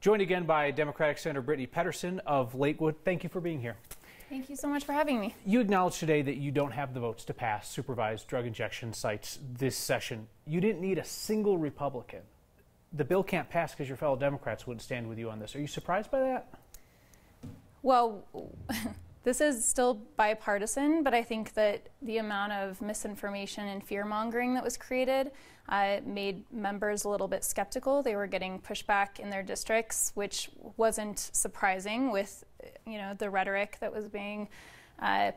Joined again by Democratic Senator Brittany Pettersen of Lakewood. Thank you for being here. Thank you so much for having me. You acknowledged today that you don't have the votes to pass supervised drug injection sites this session. You didn't need a single Republican. The bill can't pass because your fellow Democrats wouldn't stand with you on this. Are you surprised by that? Well, this is still bipartisan, but I think that the amount of misinformation and fear-mongering that was created made members a little bit skeptical. They were getting pushback in their districts, which wasn't surprising with, the rhetoric that was being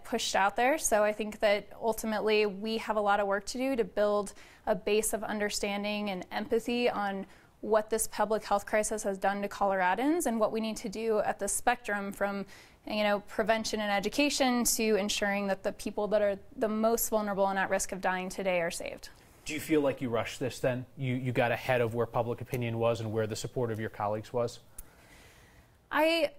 pushed out there. So I think that ultimately we have a lot of work to do to build a base of understanding and empathy on what this public health crisis has done to Coloradans and what we need to do at the spectrum from prevention and education to ensuring that the people that are the most vulnerable and at risk of dying today are saved. Do you feel like you rushed this then? You got ahead of where public opinion was and where the support of your colleagues was? I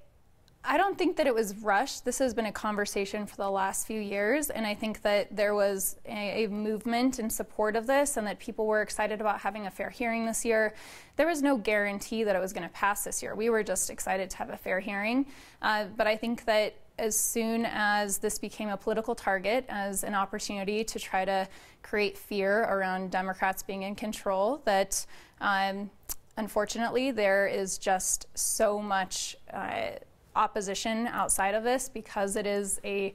don't think that it was rushed. This has been a conversation for the last few years, and I think that there was a movement in support of this and that people were excited about having a fair hearing this year. There was no guarantee that it was going to pass this year. We were just excited to have a fair hearing, but I think that as soon as this became a political target, as an opportunity to try to create fear around Democrats being in control, that unfortunately there is just so much opposition outside of this because it is a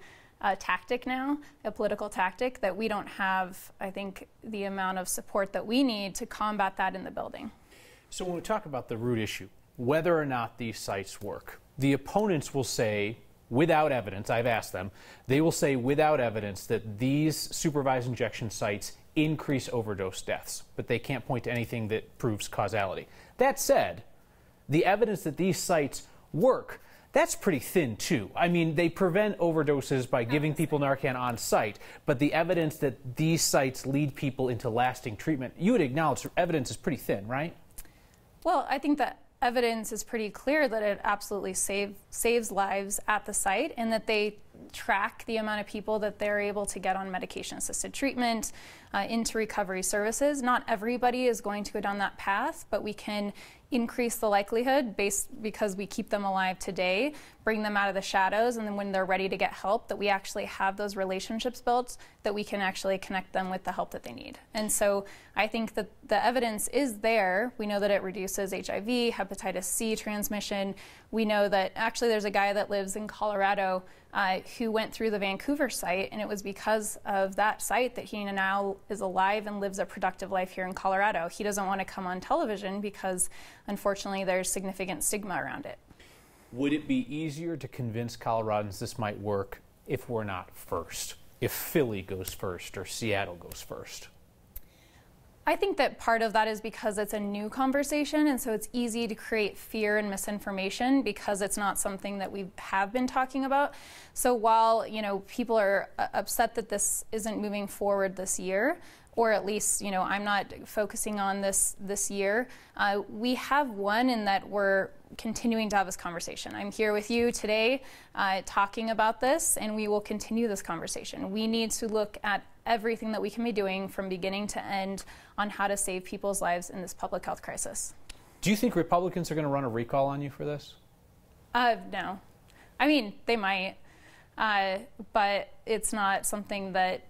tactic now, a political tactic, that we don't have, I think, the amount of support that we need to combat that in the building. So when we talk about the root issue, whether or not these sites work, the opponents will say, without evidence, I've asked them, they will say without evidence that these supervised injection sites increase overdose deaths, but they can't point to anything that proves causality. That said, the evidence that these sites work, that's pretty thin too. I mean, they prevent overdoses by giving people Narcan on site, but the evidence that these sites lead people into lasting treatment, you would acknowledge evidence is pretty thin, right? Well, I think that evidence is pretty clear that it absolutely saves lives at the site, and that they track the amount of people that they're able to get on medication-assisted treatment, into recovery services. Not everybody is going to go down that path, but we can increase the likelihood because we keep them alive today, bring them out of the shadows, and then when they're ready to get help, that we actually have those relationships built, that we can actually connect them with the help that they need. And so I think that the evidence is there. We know that it reduces HIV, hepatitis C transmission. We know that actually there's a guy that lives in Colorado who went through the Vancouver site, and it was because of that site that he now is alive and lives a productive life here in Colorado. He doesn't want to come on television because, unfortunately, there's significant stigma around it. Would it be easier to convince Coloradans this might work if we're not first? If Philly goes first or Seattle goes first? I think that part of that is because it's a new conversation, and so it's easy to create fear and misinformation because it's not something that we have been talking about. So while, people are upset that this isn't moving forward this year, or at least, I'm not focusing on this year, we have won in that we're continuing to have this conversation. I'm here with you today talking about this, and we will continue this conversation. We need to look at everything that we can be doing from beginning to end on how to save people's lives in this public health crisis. Do you think Republicans are going to run a recall on you for this? No. I mean, they might, but it's not something that,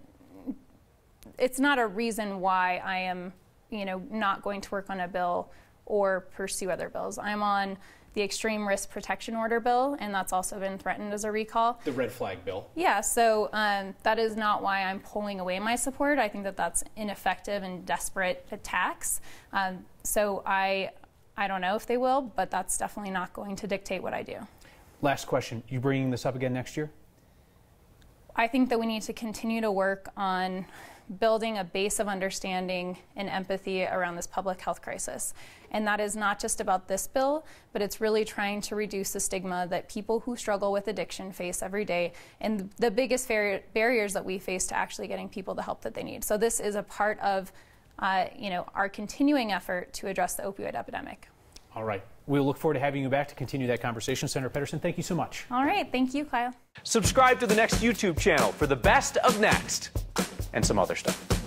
it's not a reason why I am, not going to work on a bill or pursue other bills. I'm on the Extreme Risk Protection Order bill, and that's also been threatened as a recall. The red flag bill. Yeah, so that is not why I'm pulling away my support. I think that that's ineffective and desperate attacks. So I don't know if they will, but that's definitely not going to dictate what I do. Last question. You bringing this up again next year? I think that we need to continue to work on building a base of understanding and empathy around this public health crisis. And that is not just about this bill, but it's really trying to reduce the stigma that people who struggle with addiction face every day, and the biggest barriers that we face to actually getting people the help that they need. So this is a part of our continuing effort to address the opioid epidemic. All right. We'll look forward to having you back to continue that conversation. Senator Pettersen, thank you so much. All right. Thank you, Kyle. Subscribe to the Next YouTube channel for the best of Next and some other stuff.